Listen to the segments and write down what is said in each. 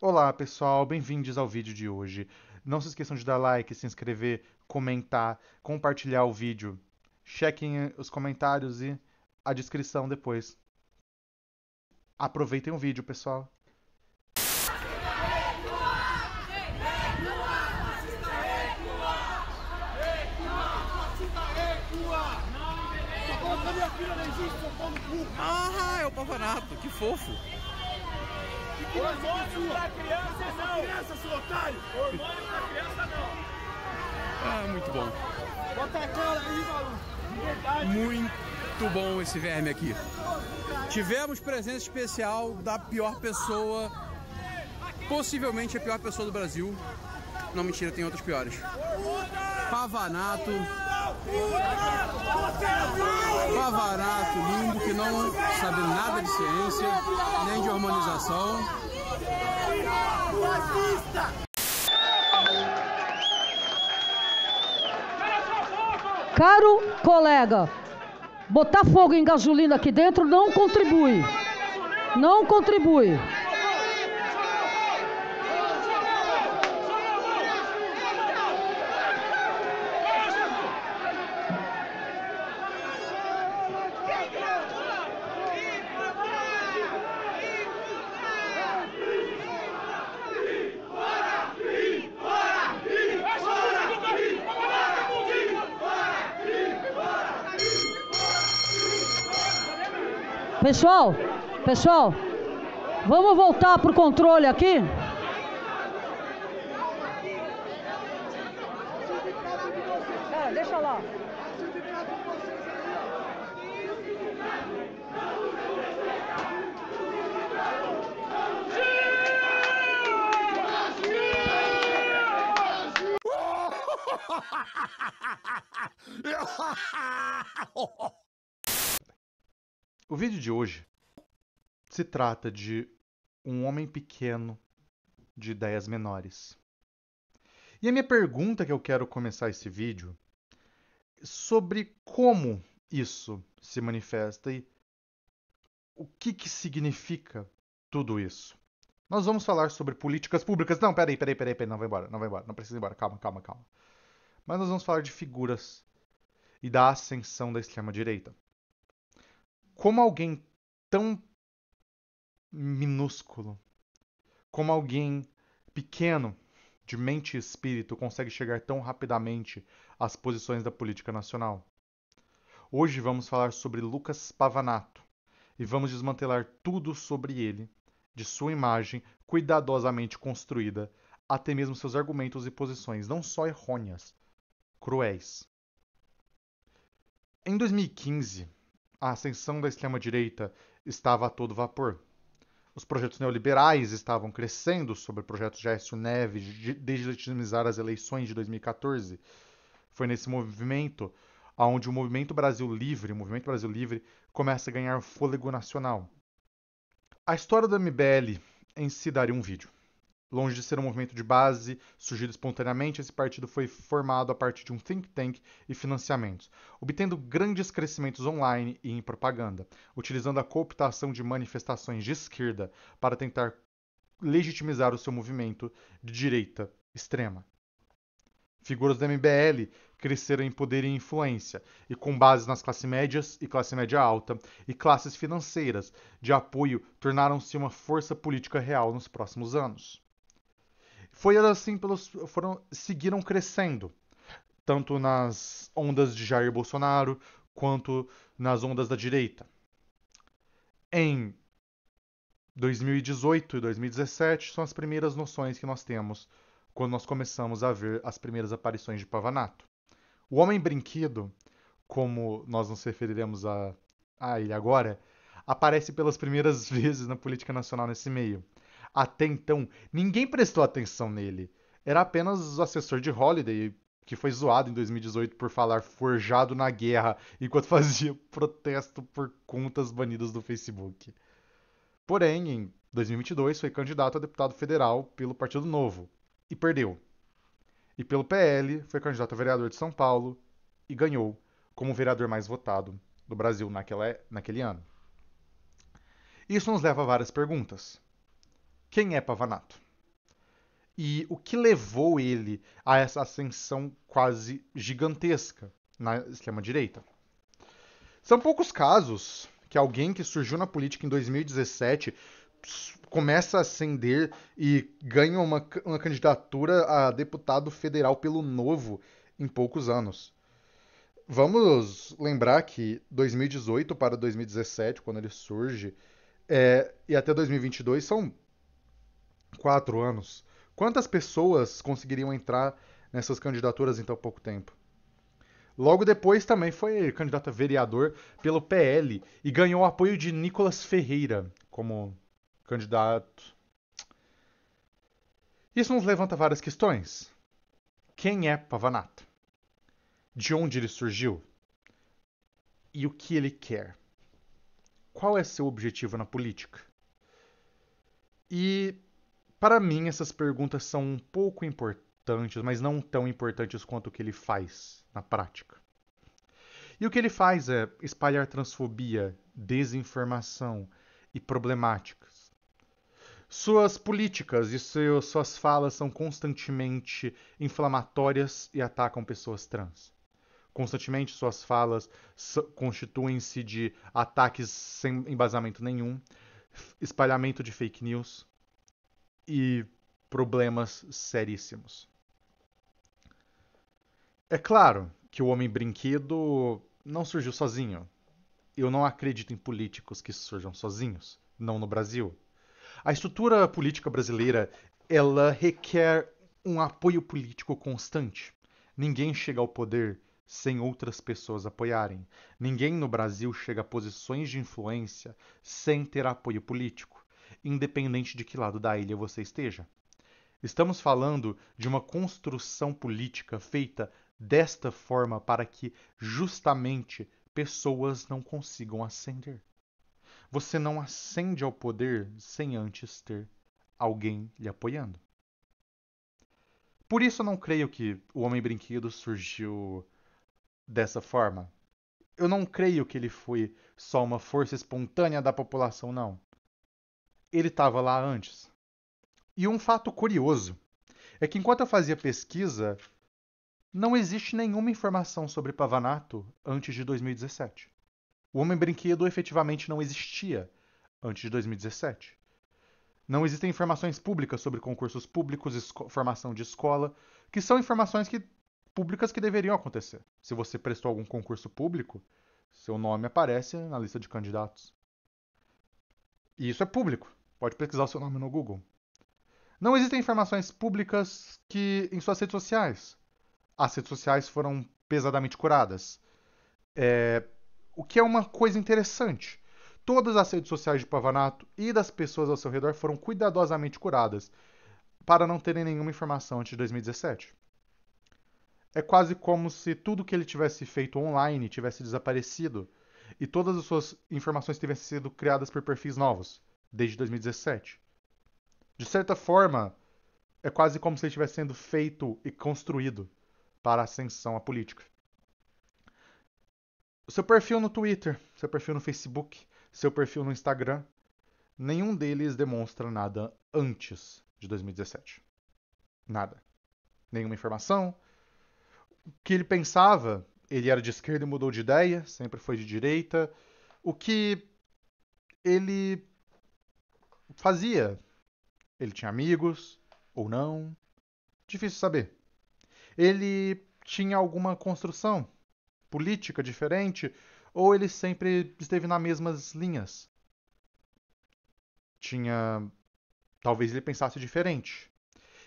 Olá pessoal, bem-vindos ao vídeo de hoje. Não se esqueçam de dar like, se inscrever, comentar, compartilhar o vídeo. Chequem os comentários e a descrição depois. Aproveitem o vídeo, pessoal. Ah, é o Pavanato, que fofo. Hormônio pra criança não! Criança, seu otário! Hormônio pra criança não! Ah, muito bom. Bota a cara aí, maluco! De verdade! Muito bom esse verme aqui. Tivemos presença especial da pior pessoa, possivelmente a pior pessoa do Brasil. Não, mentira, tem outras piores. Pavanato. Pavanato lindo, que não sabe nada de ciência, nem de hormonização. Caro colega, botar fogo em gasolina aqui dentro não contribui. Não contribui. Pessoal, vamos voltar pro controle aqui? Deixa lá. O vídeo de hoje se trata de um homem pequeno de ideias menores. E a minha pergunta que eu quero começar esse vídeo é sobre como isso se manifesta e o que significa tudo isso. Nós vamos falar sobre políticas públicas. Não, peraí, não vai embora, não precisa ir embora, calma. Mas nós vamos falar de figuras e da ascensão da extrema-direita. Como alguém tão minúsculo, como alguém pequeno, de mente e espírito, consegue chegar tão rapidamente às posições da política nacional? Hoje vamos falar sobre Lucas Pavanato e vamos desmantelar tudo sobre ele, de sua imagem cuidadosamente construída, até mesmo seus argumentos e posições, não só errôneas, cruéis. Em 2015, a ascensão da extrema-direita estava a todo vapor. Os projetos neoliberais estavam crescendo sobre o projeto de Aécio Neves de deslegitimizar as eleições de 2014. Foi nesse movimento onde o Movimento Brasil Livre começa a ganhar fôlego nacional. A história do MBL em si daria um vídeo. Longe de ser um movimento de base, surgido espontaneamente, esse partido foi formado a partir de um think tank e financiamentos, obtendo grandes crescimentos online e em propaganda, utilizando a cooptação de manifestações de esquerda para tentar legitimizar o seu movimento de direita extrema. Figuras do MBL cresceram em poder e influência, e com base nas classes médias e classe média alta, e classes financeiras de apoio, tornaram-se uma força política real nos próximos anos. Foi assim seguiram crescendo, tanto nas ondas de Jair Bolsonaro quanto nas ondas da direita. Em 2018 e 2017 são as primeiras noções que nós temos quando nós começamos a ver as primeiras aparições de Pavanato. O Homem Brinquedo, como nós nos referiremos a ele agora, aparece pelas primeiras vezes na política nacional nesse meio. Até então, ninguém prestou atenção nele. Era apenas o assessor de Holiday, que foi zoado em 2018 por falar forjado na guerra enquanto fazia protesto por contas banidas do Facebook. Porém, em 2022, foi candidato a deputado federal pelo Partido Novo e perdeu. E pelo PL, foi candidato a vereador de São Paulo e ganhou como o vereador mais votado do Brasil naquele ano. Isso nos leva a várias perguntas. Quem é Pavanato? e o que levou ele a essa ascensão quase gigantesca na extrema-direita. São poucos casos que alguém que surgiu na política em 2017 começa a ascender e ganha uma candidatura a deputado federal pelo Novo em poucos anos. Vamos lembrar que 2018 para 2017, quando ele surge, e até 2022 são 4 anos. Quantas pessoas conseguiriam entrar nessas candidaturas em tão pouco tempo? Logo depois também foi candidato a vereador pelo PL e ganhou o apoio de Nicolas Ferreira como candidato. Isso nos levanta várias questões. Quem é Pavanato? De onde ele surgiu? E o que ele quer? Qual é seu objetivo na política? E, para mim, essas perguntas são um pouco importantes, mas não tão importantes quanto o que ele faz na prática. E o que ele faz é espalhar transfobia, desinformação e problemáticas. Suas políticas e suas falas são constantemente inflamatórias e atacam pessoas trans. Constantemente suas falas constituem-se de ataques sem embasamento nenhum, espalhamento de fake news e problemas seríssimos. É claro que o Homem-Brinquedo não surgiu sozinho. Eu não acredito em políticos que surjam sozinhos, não no Brasil. A estrutura política brasileira, ela requer um apoio político constante. Ninguém chega ao poder sem outras pessoas apoiarem. Ninguém no Brasil chega a posições de influência sem ter apoio político, independente de que lado da ilha você esteja. Estamos falando de uma construção política feita desta forma para que, justamente, pessoas não consigam ascender. Você não ascende ao poder sem antes ter alguém lhe apoiando. Por isso eu não creio que o Homem-Brinquedo surgiu dessa forma. Eu não creio que ele foi só uma força espontânea da população, não. Ele estava lá antes. E um fato curioso é que enquanto eu fazia pesquisa, não existe nenhuma informação sobre Pavanato antes de 2017. O Homem-Brinquedo efetivamente não existia antes de 2017. Não existem informações públicas sobre concursos públicos, formação de escola, que são informações públicas que deveriam acontecer. Se você prestou algum concurso público, seu nome aparece na lista de candidatos. E isso é público. Pode pesquisar o seu nome no Google. Não existem informações públicas em suas redes sociais. As redes sociais foram pesadamente curadas. O que é uma coisa interessante. Todas as redes sociais de Pavanato e das pessoas ao seu redor foram cuidadosamente curadas para não terem nenhuma informação antes de 2017. É quase como se tudo que ele tivesse feito online tivesse desaparecido e todas as suas informações tivessem sido criadas por perfis novos, desde 2017. De certa forma, é quase como se ele estivesse sendo feito e construído para a ascensão à política. O seu perfil no Twitter, seu perfil no Facebook, seu perfil no Instagram, nenhum deles demonstra nada antes de 2017. Nada. Nenhuma informação. O que ele pensava, ele era de esquerda e mudou de ideia, sempre foi de direita. O que ele fazia, ele tinha amigos ou não, difícil saber. Ele tinha alguma construção política diferente ou ele sempre esteve nas mesmas linhas? Talvez ele pensasse diferente.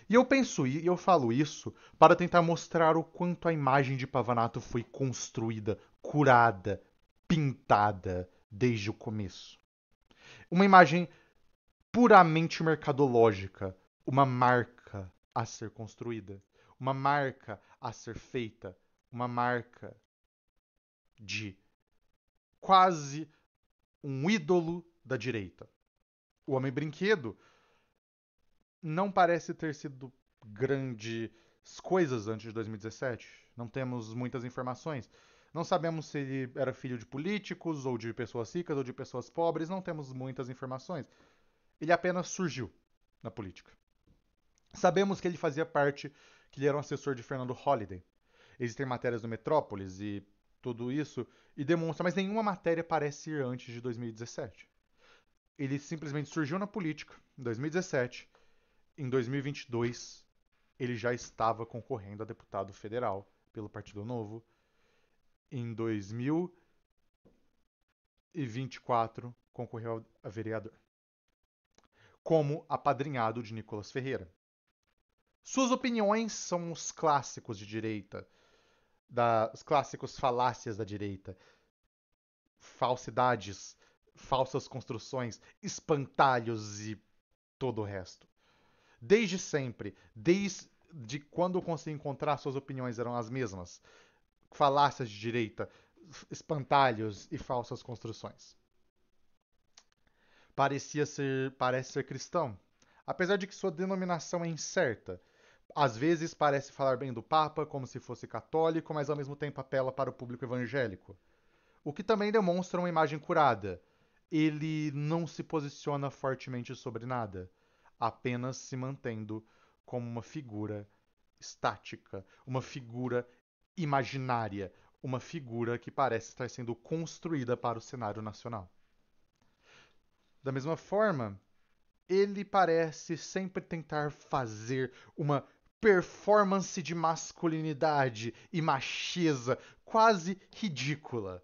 E eu falo isso para tentar mostrar o quanto a imagem de Pavanato foi construída, curada, pintada desde o começo. Uma imagem puramente mercadológica, uma marca a ser construída, uma marca a ser feita, uma marca de quase um ídolo da direita. O Homem-Brinquedo não parece ter sido grandes coisas antes de 2017. Não temos muitas informações. Não sabemos se ele era filho de políticos, ou de pessoas ricas, ou de pessoas pobres. Não temos muitas informações. Ele apenas surgiu na política. Sabemos que ele fazia parte, que ele era um assessor de Fernando Holliday. Existem matérias do Metrópolis e tudo isso, e demonstra, mas nenhuma matéria parece ir antes de 2017. Ele simplesmente surgiu na política em 2017. Em 2022, ele já estava concorrendo a deputado federal pelo Partido Novo. Em 2024, concorreu a vereador, como apadrinhado de Nicolas Ferreira. Suas opiniões são os clássicos de direita, os clássicos falácias da direita, falsidades, falsas construções, espantalhos e todo o resto. Desde sempre, desde quando eu consegui encontrar, suas opiniões eram as mesmas. Falácias de direita, espantalhos e falsas construções. Parece ser cristão, apesar de que sua denominação é incerta. Às vezes parece falar bem do Papa, como se fosse católico, mas ao mesmo tempo apela para o público evangélico. O que também demonstra uma imagem curada. Ele não se posiciona fortemente sobre nada, apenas se mantendo como uma figura estática, uma figura imaginária, uma figura que parece estar sendo construída para o cenário nacional. Da mesma forma, ele parece sempre tentar fazer uma performance de masculinidade e macheza quase ridícula.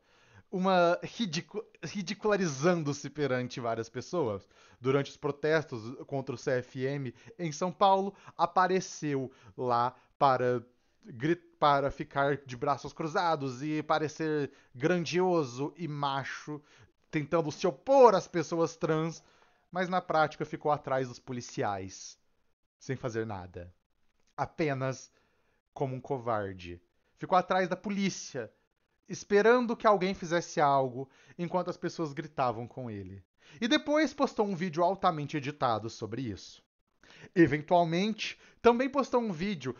Ridicularizando-se perante várias pessoas. Durante os protestos contra o CFM em São Paulo, apareceu lá para ficar de braços cruzados e parecer grandioso e macho, tentando se opor às pessoas trans, mas na prática ficou atrás dos policiais, sem fazer nada. Apenas como um covarde. Ficou atrás da polícia, esperando que alguém fizesse algo, enquanto as pessoas gritavam com ele. E depois postou um vídeo altamente editado sobre isso. Eventualmente, também postou um vídeo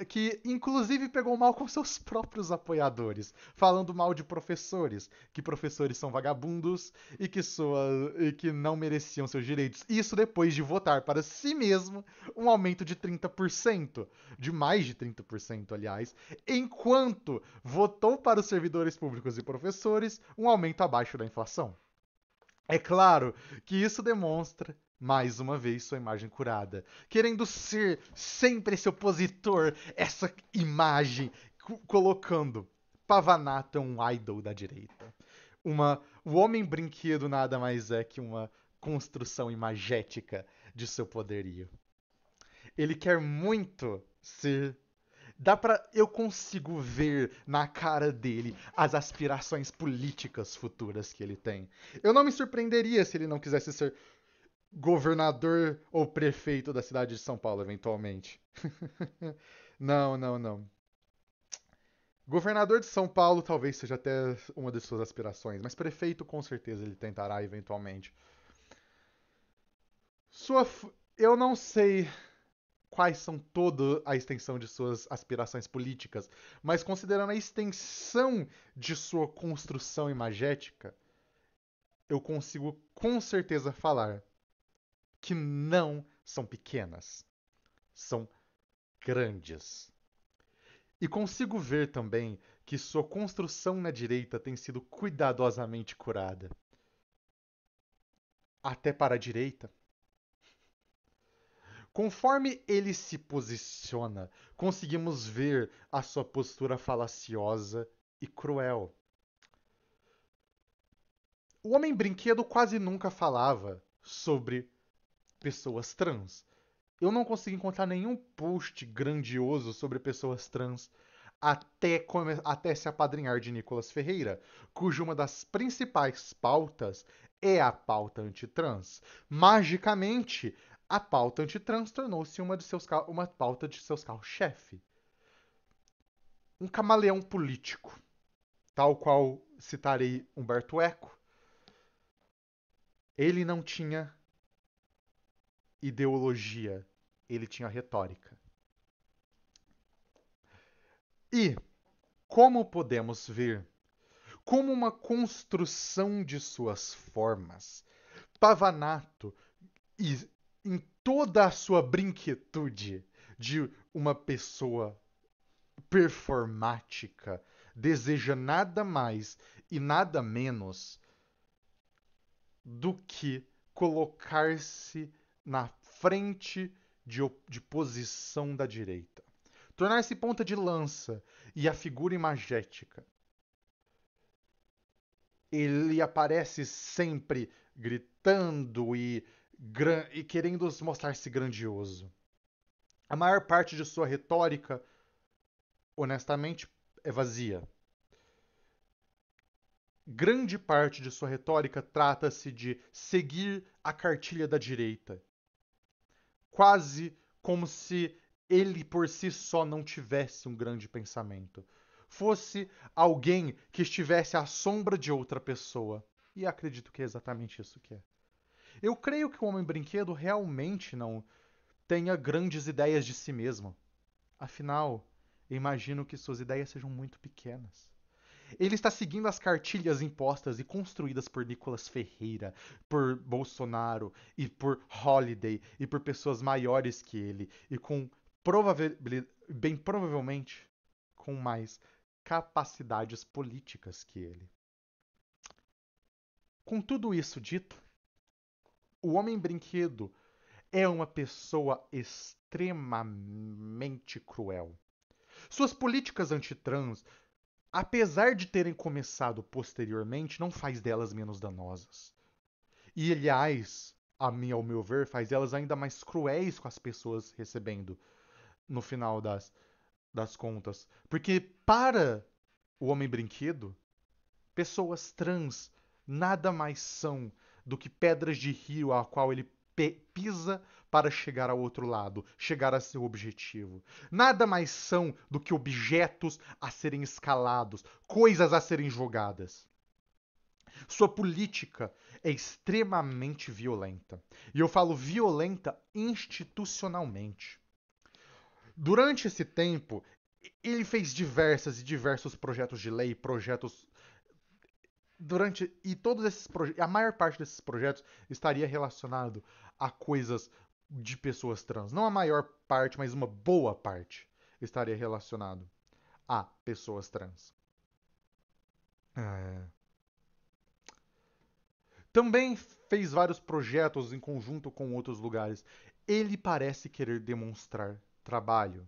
que inclusive pegou mal com seus próprios apoiadores, falando mal de professores, que professores são vagabundos e que não mereciam seus direitos. Isso depois de votar para si mesmo um aumento de 30%, de mais de 30%, aliás, enquanto votou para os servidores públicos e professores um aumento abaixo da inflação. É claro que isso demonstra, mais uma vez, sua imagem curada. Querendo ser sempre esse opositor, essa imagem, colocando Pavanato um idol da direita. O homem brinquedo nada mais é que uma construção imagética de seu poderio. Ele quer muito ser... Eu consigo ver na cara dele as aspirações políticas futuras que ele tem. Eu não me surpreenderia se ele não quisesse ser governador ou prefeito da cidade de São Paulo, eventualmente. Não. Governador de São Paulo talvez seja até uma de suas aspirações, mas prefeito com certeza ele tentará eventualmente. Eu não sei quais são toda a extensão de suas aspirações políticas, mas considerando a extensão de sua construção imagética, eu consigo com certeza falar que não são pequenas, são grandes. E consigo ver também que sua construção na direita tem sido cuidadosamente curada. Até para a direita. Conforme ele se posiciona, conseguimos ver a sua postura falaciosa e cruel. O Homem Brinquedo quase nunca falava sobre pessoas trans. Eu não consegui encontrar nenhum post grandioso sobre pessoas trans até se apadrinhar de Nicolas Ferreira, cuja uma das principais pautas é a pauta antitrans. Magicamente, a pauta antitrans tornou-se uma pauta de seus carros-chefe. Um camaleão político, tal qual citarei Humberto Eco. Ele não tinha ideologia, ele tinha retórica. E, como podemos ver, como uma construção de suas formas, Pavanato em toda a sua brinquetude de uma pessoa performática, deseja nada mais e nada menos do que colocar-se na frente de posição da direita. Tornar-se ponta de lança e a figura imagética. Ele aparece sempre gritando e querendo mostrar-se grandioso. A maior parte de sua retórica, honestamente, é vazia. Grande parte de sua retórica trata-se de seguir a cartilha da direita. Quase como se ele por si só não tivesse um grande pensamento. Fosse alguém que estivesse à sombra de outra pessoa. E acredito que é exatamente isso que é. Eu creio que o Homem-Brinquedo realmente não tenha grandes ideias de si mesmo. Afinal, eu imagino que suas ideias sejam muito pequenas. Ele está seguindo as cartilhas impostas e construídas por Nicolas Ferreira, por Bolsonaro e por Holliday e por pessoas maiores que ele e com bem provavelmente com mais capacidades políticas que ele. Com tudo isso dito, o Homem-Brinquedo é uma pessoa extremamente cruel. Suas políticas antitrans, apesar de terem começado posteriormente, não faz delas menos danosas. E, aliás, ao meu ver, faz delas ainda mais cruéis com as pessoas recebendo no final das contas. Porque para o Homem-Brinquedo, pessoas trans nada mais são do que pedras de rio a qual ele pisa para chegar ao outro lado, chegar a seu objetivo. Nada mais são do que objetos a serem escalados, coisas a serem jogadas. Sua política é extremamente violenta. E eu falo violenta institucionalmente. Durante esse tempo, ele fez diversos projetos de lei, e todos esses projetos, a maior parte desses projetos estaria relacionado a coisas de pessoas trans. Não a maior parte, mas uma boa parte estaria relacionado a pessoas trans. Também fez vários projetos em conjunto com outros lugares. Ele parece querer demonstrar trabalho.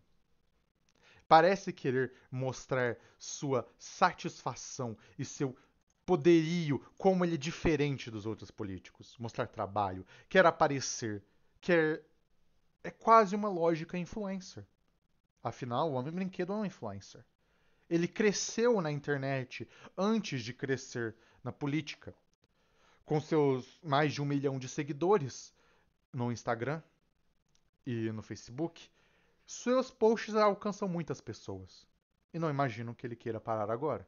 Parece querer mostrar sua satisfação e seu poderio, como ele é diferente dos outros políticos. Mostrar trabalho, quer aparecer, quer... É quase uma lógica influencer. Afinal, o Homem-Brinquedo é um influencer. Ele cresceu na internet antes de crescer na política. Com seus mais de 1 milhão de seguidores no Instagram e no Facebook, seus posts alcançam muitas pessoas. E não imagino que ele queira parar agora.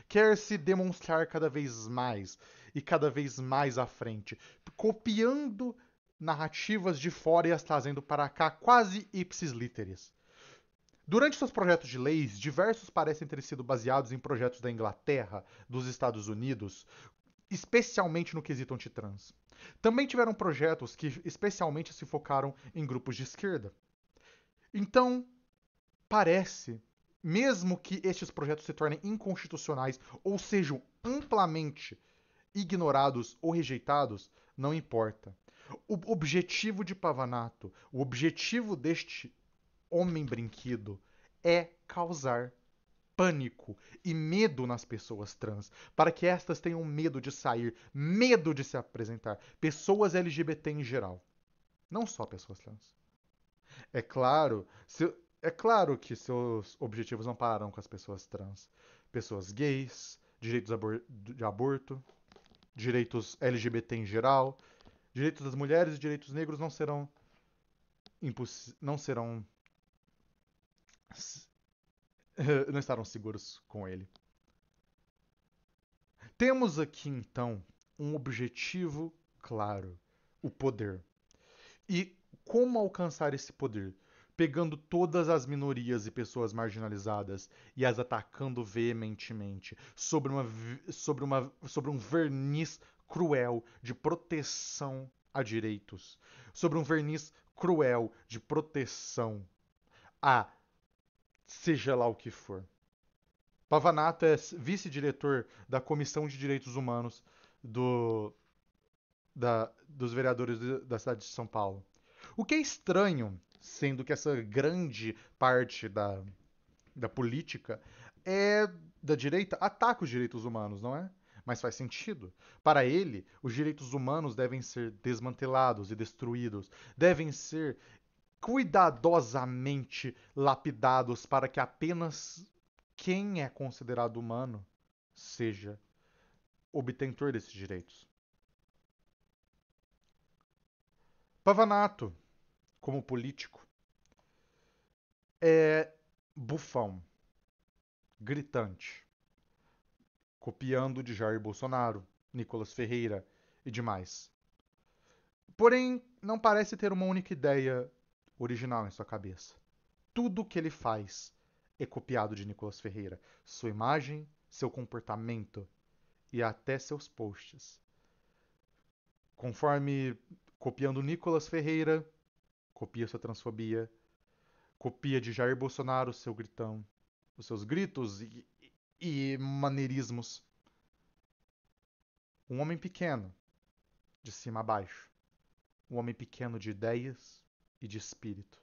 Quer se demonstrar cada vez mais e cada vez mais à frente, copiando narrativas de fora e as trazendo para cá quase ipsis literis. Durante seus projetos de leis, diversos parecem ter sido baseados em projetos da Inglaterra, dos Estados Unidos, especialmente no quesito antitrans. Também tiveram projetos que especialmente se focaram em grupos de esquerda. Então, parece, mesmo que estes projetos se tornem inconstitucionais ou sejam amplamente ignorados ou rejeitados, não importa. O objetivo de Pavanato, o objetivo deste Homem-Brinquedo é causar pânico e medo nas pessoas trans, para que estas tenham medo de sair, medo de se apresentar. Pessoas LGBT em geral, não só pessoas trans. É claro, que seus objetivos não pararão com as pessoas trans. Pessoas gays, direitos de aborto, direitos LGBT em geral, direitos das mulheres e direitos negros não serão não estarão seguros com ele. Temos aqui então um objetivo claro: o poder. E como alcançar esse poder? Pegando todas as minorias e pessoas marginalizadas e as atacando veementemente sobre um verniz cruel de proteção a direitos, sobre um verniz cruel de proteção a seja lá o que for. Pavanato é vice-diretor da Comissão de Direitos Humanos dos vereadores da cidade de São Paulo. O que é estranho, sendo que essa grande parte da política da direita ataca os direitos humanos, não é? Mas faz sentido. Para ele, os direitos humanos devem ser desmantelados e destruídos, devem ser cuidadosamente lapidados para que apenas quem é considerado humano seja obtentor desses direitos. Pavanato, como político, é bufão, gritante, copiando de Jair Bolsonaro, Nicolas Ferreira e demais. Porém, não parece ter uma única ideia original em sua cabeça. Tudo o que ele faz é copiado de Nicolas Ferreira. Sua imagem, seu comportamento e até seus posts. Conforme copiando Nicolas Ferreira, copia sua transfobia, copia de Jair Bolsonaro seu gritão, os seus gritos e maneirismos. Um homem pequeno, de cima a baixo. Um homem pequeno de ideias e de espírito.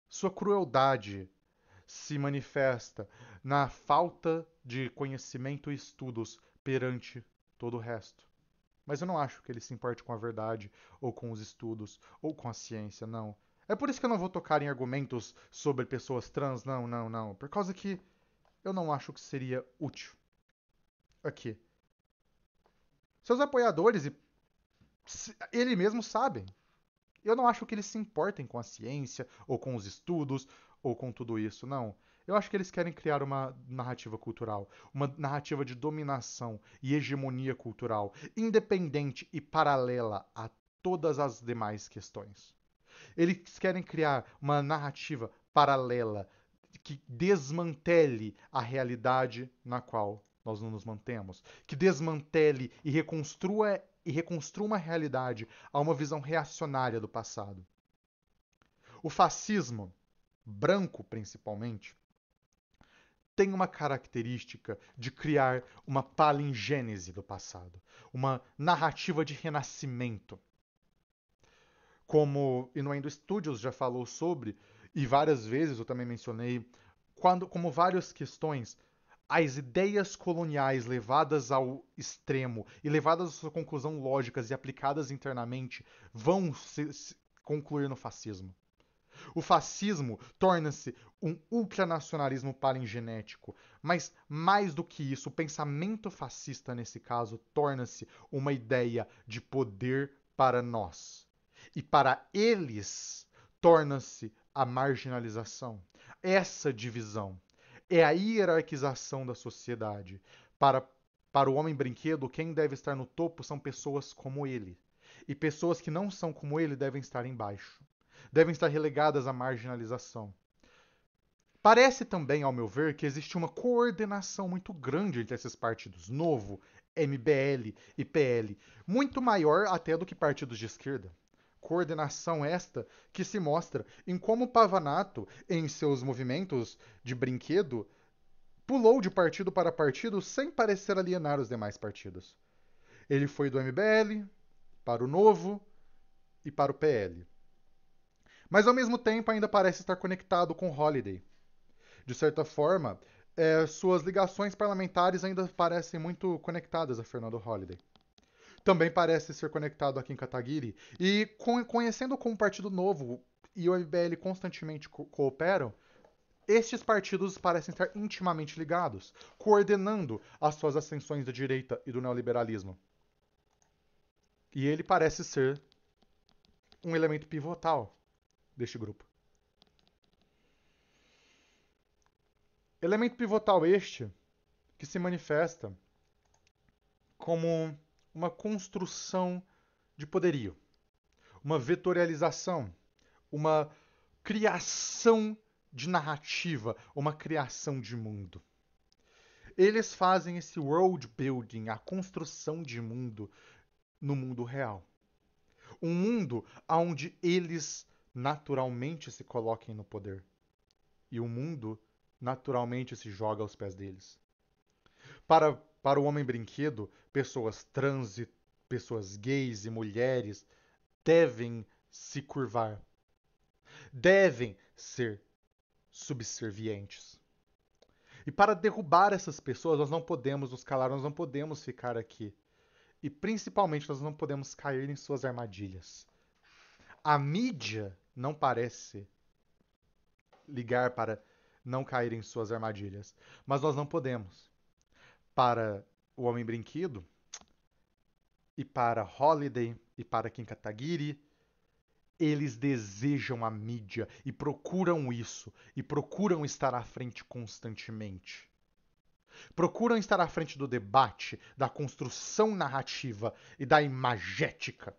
Sua crueldade se manifesta na falta de conhecimento e estudos perante todo o resto. Mas eu não acho que ele se importe com a verdade, ou com os estudos, ou com a ciência, não. É por isso que eu não vou tocar em argumentos sobre pessoas trans, não. Por causa que eu não acho que seria útil. Aqui. Seus apoiadores e ele mesmo sabem. Eu não acho que eles se importem com a ciência, ou com os estudos, ou com tudo isso, não. Eu acho que eles querem criar uma narrativa cultural, uma narrativa de dominação e hegemonia cultural, independente e paralela a todas as demais questões. Eles querem criar uma narrativa paralela que desmantele a realidade na qual nós não nos mantemos, que desmantele e reconstrua uma realidade a uma visão reacionária do passado. O fascismo, branco principalmente, tem uma característica de criar uma palingênese do passado, uma narrativa de renascimento. Como Innuendo Studios já falou sobre, e várias vezes eu também mencionei, como várias questões, as ideias coloniais levadas ao extremo e levadas à sua conclusão lógicas e aplicadas internamente vão se concluir no fascismo. O fascismo torna-se um ultranacionalismo palingenético, mas mais do que isso, o pensamento fascista nesse caso torna-se uma ideia de poder para nós. E para eles torna-se a marginalização, essa divisão. É a hierarquização da sociedade. Para o homem brinquedo, quem deve estar no topo são pessoas como ele. E pessoas que não são como ele devem estar embaixo. Devem estar relegadas à marginalização. Parece também, ao meu ver, que existe uma coordenação muito grande entre esses partidos, Novo, MBL e PL, muito maior até do que partidos de esquerda. Coordenação esta que se mostra em como Pavanato, em seus movimentos de brinquedo, pulou de partido para partido sem parecer alienar os demais partidos. Ele foi do MBL para o Novo e para o PL. Mas ao mesmo tempo ainda parece estar conectado com Holliday. De certa forma, suas ligações parlamentares ainda parecem muito conectadas a Fernando Holliday. Também parece ser conectado a Kim Kataguiri, e conhecendo como o Partido Novo e o MBL constantemente cooperam, estes partidos parecem estar intimamente ligados, coordenando as suas ascensões da direita e do neoliberalismo. E ele parece ser um elemento pivotal deste grupo. Elemento pivotal este que se manifesta como uma construção de poderio, uma vetorialização, uma criação de narrativa, uma criação de mundo. Eles fazem esse world building, a construção de mundo, no mundo real. Um mundo onde eles naturalmente se coloquem no poder. E o mundo naturalmente se joga aos pés deles. Para o homem brinquedo, pessoas trans e pessoas gays e mulheres devem se curvar. Devem ser subservientes. E para derrubar essas pessoas, nós não podemos nos calar, nós não podemos ficar aqui. E principalmente, nós não podemos cair em suas armadilhas. A mídia não parece ligar para não cair em suas armadilhas. Mas nós não podemos. Para o Homem Brinquedo, e para Holiday, e para Kim Kataguiri, eles desejam a mídia e procuram isso, e procuram estar à frente constantemente. Procuram estar à frente do debate, da construção narrativa e da imagética.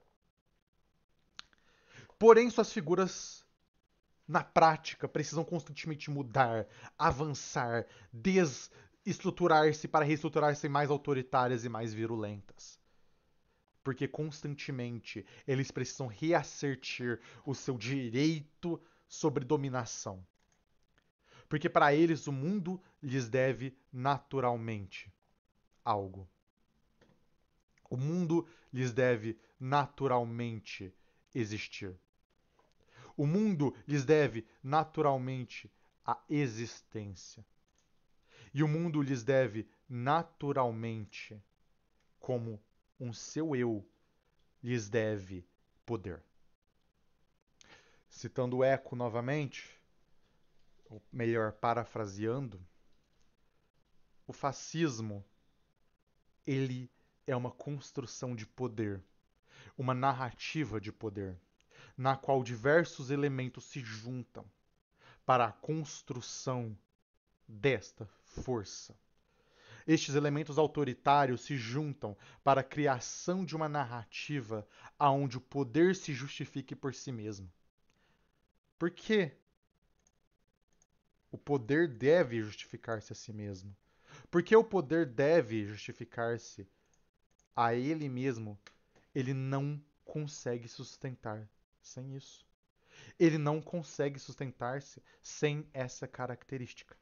Porém, suas figuras, na prática, precisam constantemente mudar, avançar, desestruturar-se para reestruturar-se mais autoritárias e mais virulentas. Porque constantemente eles precisam reassertir o seu direito sobre dominação. Porque para eles o mundo lhes deve naturalmente algo. O mundo lhes deve naturalmente existir. O mundo lhes deve naturalmente a existência. E o mundo lhes deve naturalmente, como um seu eu, lhes deve poder. Citando Eco novamente, ou melhor, parafraseando, o fascismo, ele é uma construção de poder, uma narrativa de poder, na qual diversos elementos se juntam para a construção desta força. Estes elementos autoritários se juntam para a criação de uma narrativa onde o poder se justifique por si mesmo. Por quê? O poder deve justificar-se a si mesmo. Porque o poder deve justificar-se a ele mesmo, ele não consegue sustentar sem isso. Ele não consegue sustentar-se sem essa característica.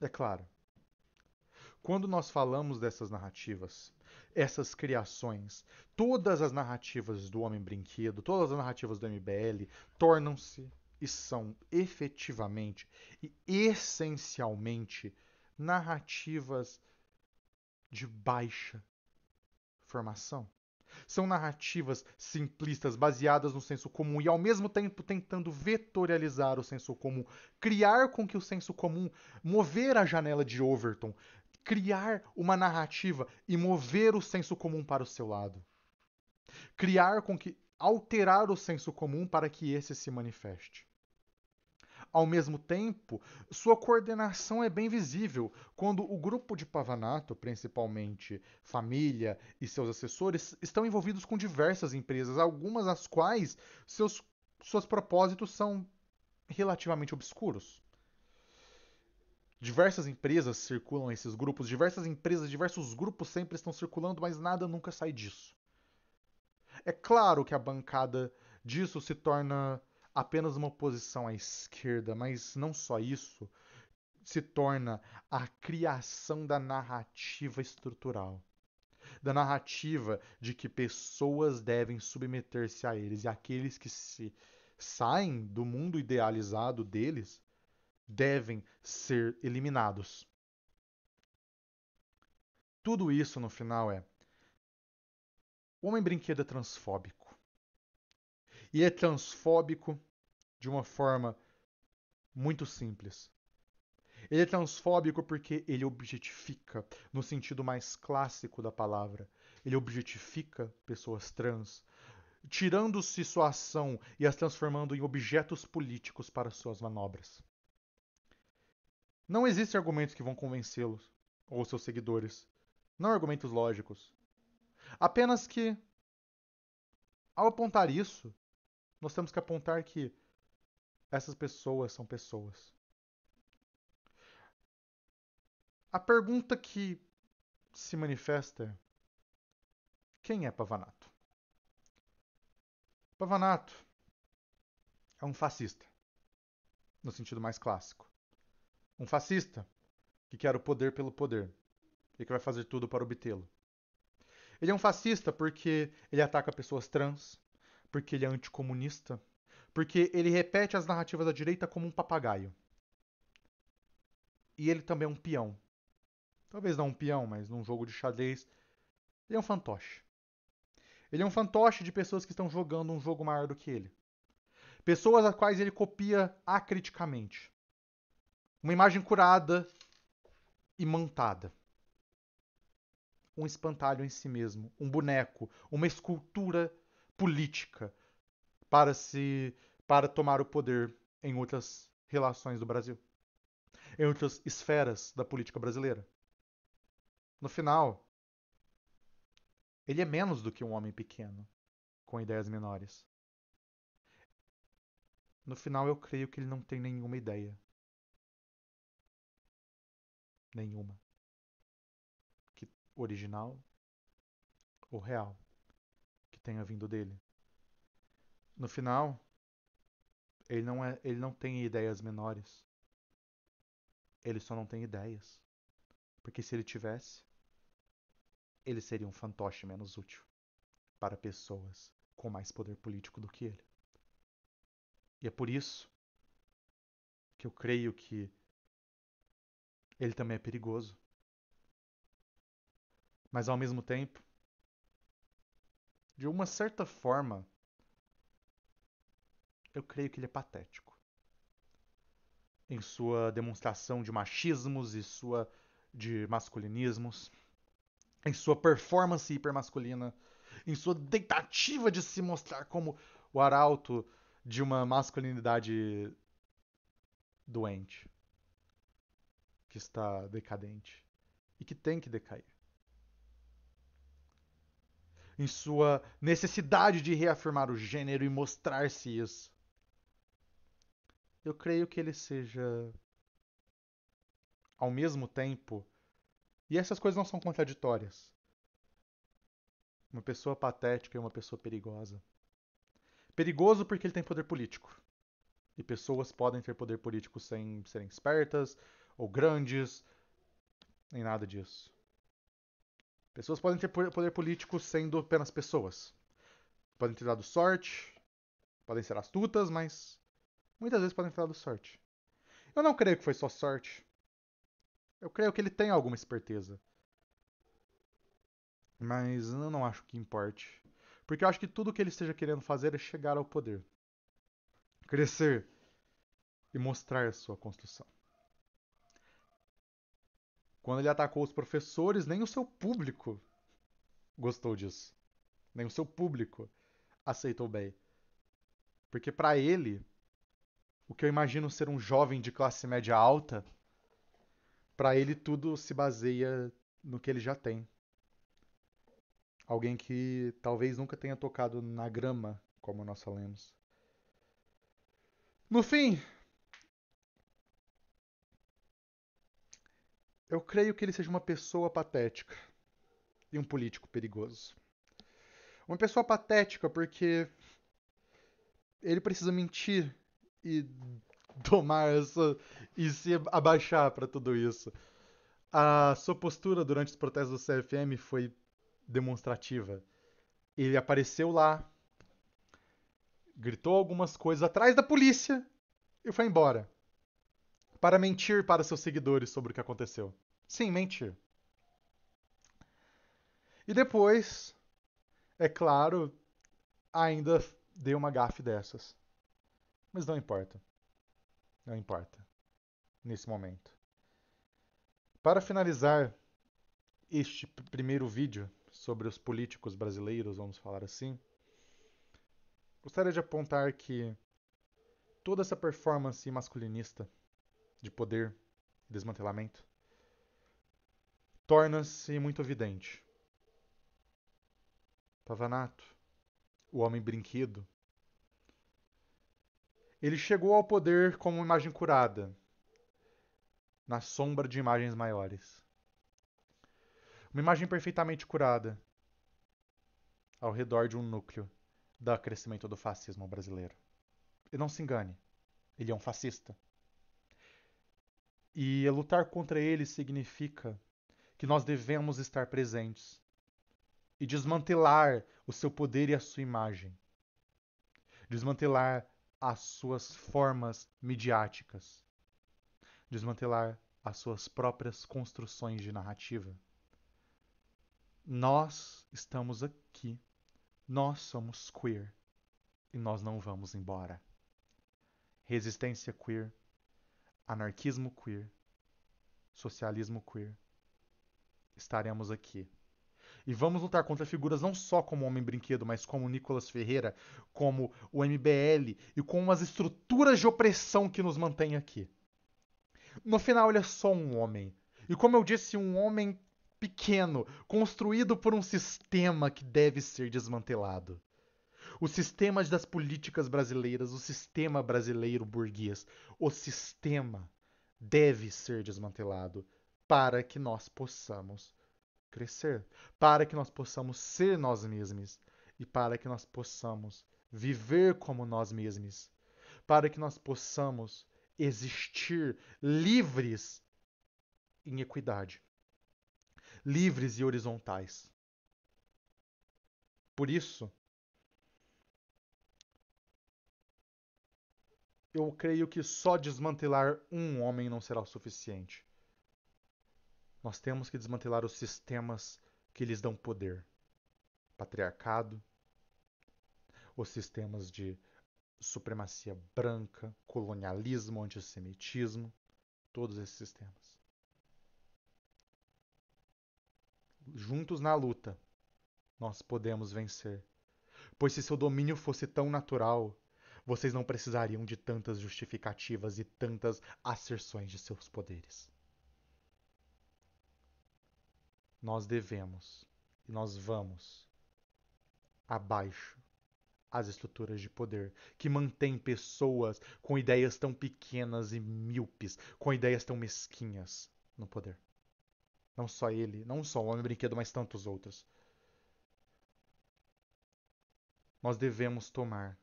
É claro, quando nós falamos dessas narrativas, essas criações, todas as narrativas do Homem Brinquedo, todas as narrativas do MBL, tornam-se e são efetivamente e essencialmente narrativas de baixa formação. São narrativas simplistas, baseadas no senso comum e ao mesmo tempo tentando vetorializar o senso comum, criar com que o senso comum, mover a janela de Overton, criar uma narrativa e mover o senso comum para o seu lado. Criar com que alterar o senso comum para que esse se manifeste. Ao mesmo tempo, sua coordenação é bem visível quando o grupo de Pavanato, principalmente família e seus assessores, estão envolvidos com diversas empresas, algumas das quais seus propósitos são relativamente obscuros. Diversas empresas circulam esses grupos, diversos grupos sempre estão circulando, mas nada nunca sai disso. É claro que a bancada disso se torna apenas uma oposição à esquerda, mas não só isso, se torna a criação da narrativa estrutural. Da narrativa de que pessoas devem submeter-se a eles e aqueles que se saem do mundo idealizado deles devem ser eliminados. Tudo isso no final o Homem Brinquedo é transfóbico. E é transfóbico de uma forma muito simples. Ele é transfóbico porque ele objetifica, no sentido mais clássico da palavra. Ele objetifica pessoas trans, tirando-se sua ação e as transformando em objetos políticos para suas manobras. Não existem argumentos que vão convencê-los, ou seus seguidores. Não argumentos lógicos. Apenas que, ao apontar isso, nós temos que apontar que essas pessoas são pessoas. A pergunta que se manifesta é: quem é Pavanato? Pavanato é um fascista, no sentido mais clássico. Um fascista que quer o poder pelo poder e que vai fazer tudo para obtê-lo. Ele é um fascista porque ele ataca pessoas trans, porque ele é anticomunista, porque ele repete as narrativas da direita como um papagaio. E ele também é um peão. Talvez não um peão, mas num jogo de xadrez, ele é um fantoche. Ele é um fantoche de pessoas que estão jogando um jogo maior do que ele. Pessoas as quais ele copia acriticamente. Uma imagem curada e montada. Um espantalho em si mesmo, um boneco, uma escultura política para tomar o poder em outras relações do Brasil, em outras esferas da política brasileira. No final, ele é menos do que um homem pequeno, com ideias menores. No final, eu creio que ele não tem nenhuma ideia. Nenhuma. Que original ou real que tenha vindo dele. No final, ele não tem ideias menores. Ele só não tem ideias. Porque se ele tivesse, ele seria um fantoche menos útil para pessoas com mais poder político do que ele. E é por isso que eu creio que ele também é perigoso. Mas ao mesmo tempo, de uma certa forma, eu creio que ele é patético. Em sua demonstração de machismos e de masculinismos, em sua performance hipermasculina, em sua tentativa de se mostrar como o arauto de uma masculinidade doente, que está decadente e que tem que decair. Em sua necessidade de reafirmar o gênero e mostrar-se isso. Eu creio que ele seja, ao mesmo tempo, e essas coisas não são contraditórias, uma pessoa patética e uma pessoa perigosa. Perigoso porque ele tem poder político. E pessoas podem ter poder político sem serem espertas ou grandes, nem nada disso. Pessoas podem ter poder político sendo apenas pessoas. Podem ter dado sorte, podem ser astutas, mas muitas vezes podem ter dado sorte. Eu não creio que foi só sorte. Eu creio que ele tem alguma esperteza. Mas eu não acho que importe. Porque eu acho que tudo que ele esteja querendo fazer é chegar ao poder. Crescer e mostrar sua construção. Quando ele atacou os professores, nem o seu público gostou disso. Nem o seu público aceitou bem. Porque para ele, o que eu imagino ser um jovem de classe média alta, para ele tudo se baseia no que ele já tem. Alguém que talvez nunca tenha tocado na grama, como nós falamos. No fim, eu creio que ele seja uma pessoa patética e um político perigoso. Uma pessoa patética porque ele precisa mentir e tomar essa e se abaixar para tudo isso. A sua postura durante os protestos do CFM foi demonstrativa. Ele apareceu lá, gritou algumas coisas atrás da polícia e foi embora. Para mentir para seus seguidores sobre o que aconteceu. Sim, mentir. E depois, é claro, ainda deu uma gafe dessas. Mas não importa. Não importa. Nesse momento. Para finalizar este primeiro vídeo sobre os políticos brasileiros, vamos falar assim, gostaria de apontar que toda essa performance masculinista de poder e desmantelamento torna-se muito evidente. Pavanato, o homem brinquedo, ele chegou ao poder como uma imagem curada, na sombra de imagens maiores. Uma imagem perfeitamente curada ao redor de um núcleo do crescimento do fascismo brasileiro. E não se engane, ele é um fascista. E lutar contra ele significa que nós devemos estar presentes e desmantelar o seu poder e a sua imagem. Desmantelar as suas formas midiáticas. Desmantelar as suas próprias construções de narrativa. Nós estamos aqui. Nós somos queer. E nós não vamos embora. Resistência queer. Anarquismo queer. Socialismo queer. Estaremos aqui. E vamos lutar contra figuras não só como o Homem-Brinquedo, mas como o Nicolas Ferreira, como o MBL e como as estruturas de opressão que nos mantêm aqui. No final, ele é só um homem. E como eu disse, um homem pequeno, construído por um sistema que deve ser desmantelado. O sistema das políticas brasileiras, o sistema brasileiro burguês, o sistema deve ser desmantelado para que nós possamos crescer, para que nós possamos ser nós mesmos e para que nós possamos viver como nós mesmos, para que nós possamos existir livres em equidade, livres e horizontais. Por isso, eu creio que só desmantelar um homem não será o suficiente. Nós temos que desmantelar os sistemas que lhes dão poder. Patriarcado, os sistemas de supremacia branca, colonialismo, antissemitismo, todos esses sistemas. Juntos na luta, nós podemos vencer. Pois se seu domínio fosse tão natural, vocês não precisariam de tantas justificativas e tantas asserções de seus poderes. Nós devemos e nós vamos abaixo as estruturas de poder que mantêm pessoas com ideias tão pequenas e míopes, com ideias tão mesquinhas no poder. Não só ele, não só o Homem-Brinquedo, mas tantos outros. Nós devemos tomar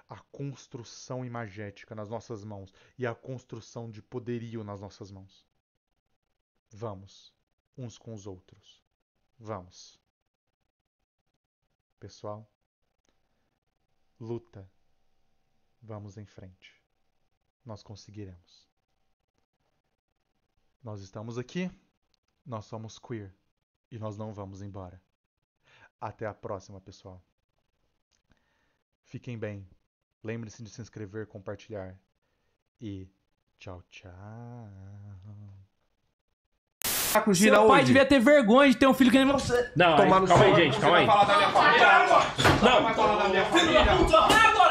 a construção imagética nas nossas mãos e a construção de poderio nas nossas mãos. Vamos, uns com os outros. Vamos. Pessoal, luta. Vamos em frente. Nós conseguiremos. Nós estamos aqui. Nós somos queer. E nós não vamos embora. Até a próxima, pessoal. Fiquem bem. Lembre-se de se inscrever, compartilhar. E tchau, tchau. Seu pai devia ter vergonha de ter um filho que nem você. Não, calma aí, gente, calma aí. Vai falar da minha família agora. Não. Vai falar da minha família.